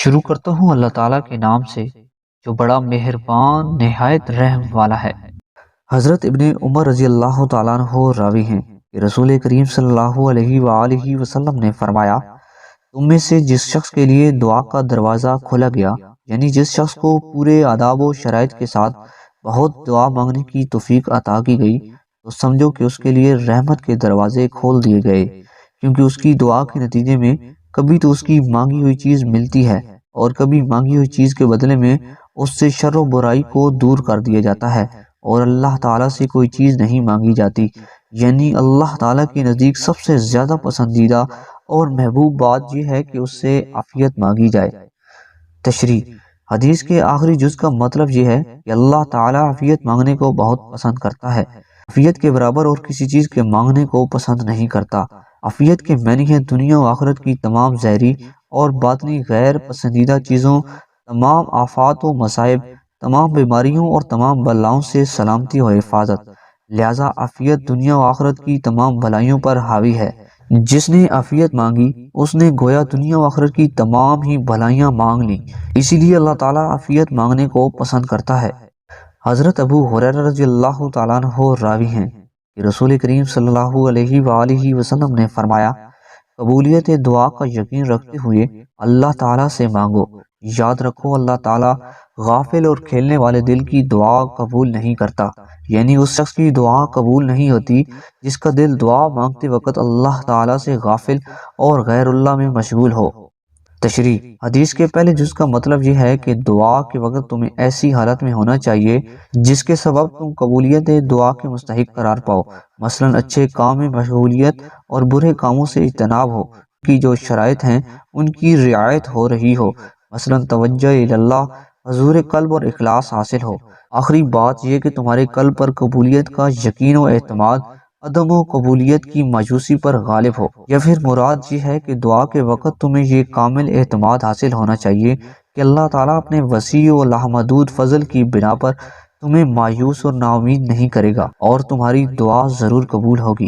شروع کرتا ہوں اللہ تعالیٰ کے نام سے جو بڑا مہربان نہایت رحم والا ہے۔ حضرت ابن عمر رضی اللہ تعالیٰ عنہ راوی ہیں کہ رسول کریم صلی اللہ علیہ وآلہ وسلم نے فرمایا، تم میں سے جس شخص کے لیے دعا کا دروازہ کھولا گیا، یعنی جس شخص کو پورے آداب و شرائط کے ساتھ بہت دعا مانگنے کی توفیق عطا کی گئی، تو سمجھو کہ اس کے لیے رحمت کے دروازے کھول دیے گئے، کیونکہ اس کی دعا کے نتیجے میں کبھی تو اس کی مانگی ہوئی چیز ملتی ہے اور کبھی مانگی ہوئی چیز کے بدلے میں اس سے شر و برائی کو دور کر دیا جاتا ہے، اور اللہ تعالیٰ سے کوئی چیز نہیں مانگی جاتی، یعنی اللہ تعالیٰ کے نزدیک سب سے زیادہ پسندیدہ اور محبوب بات یہ ہے کہ اس سے عافیت مانگی جائے۔ تشریح: حدیث کے آخری جز کا مطلب یہ ہے کہ اللہ تعالیٰ عافیت مانگنے کو بہت پسند کرتا ہے، عافیت کے برابر اور کسی چیز کے مانگنے کو پسند نہیں کرتا۔ عافیت کے معنی ہے دنیا و آخرت کی تمام ظاہری اور باطنی غیر پسندیدہ چیزوں، تمام آفات و مصائب، تمام بیماریوں اور تمام بلاؤں سے سلامتی و حفاظت۔ لہذا عافیت دنیا و آخرت کی تمام بھلائیوں پر حاوی ہے۔ جس نے عافیت مانگی اس نے گویا دنیا و آخرت کی تمام ہی بھلائیاں مانگ لیں، اسی لیے اللہ تعالیٰ عافیت مانگنے کو پسند کرتا ہے۔ حضرت ابو ہریرہ رضی اللہ تعالیٰ عنہ راوی ہیں کہ رسول کریم صلی اللہ علیہ وآلہ وسلم نے فرمایا، قبولیت دعا کا یقین رکھتے ہوئے اللہ تعالیٰ سے مانگو، یاد رکھو اللہ تعالیٰ غافل اور کھیلنے والے دل کی دعا قبول نہیں کرتا، یعنی اس شخص کی دعا قبول نہیں ہوتی جس کا دل دعا مانگتے وقت اللہ تعالیٰ سے غافل اور غیر اللہ میں مشغول ہو۔ تشریح: حدیث کے پہلے جز کا مطلب یہ ہے کہ دعا کے وقت تمہیں ایسی حالت میں ہونا چاہیے جس کے سبب تم قبولیت دعا کے مستحق قرار پاؤ، مثلا اچھے کام میں مشغولیت اور برے کاموں سے اجتناب ہو، کی جو شرائط ہیں ان کی رعایت ہو رہی ہو، مثلا توجہ اللہ، حضور قلب اور اخلاص حاصل ہو۔ آخری بات یہ کہ تمہارے قلب پر قبولیت کا یقین و اعتماد عدم و قبولیت کی مایوسی پر غالب ہو، یا پھر مراد یہ ہے کہ دعا کے وقت تمہیں یہ کامل اعتماد حاصل ہونا چاہیے کہ اللہ تعالیٰ اپنے وسیع و لامحدود فضل کی بنا پر تمہیں مایوس اور نا امید نہیں کرے گا اور تمہاری دعا ضرور قبول ہوگی۔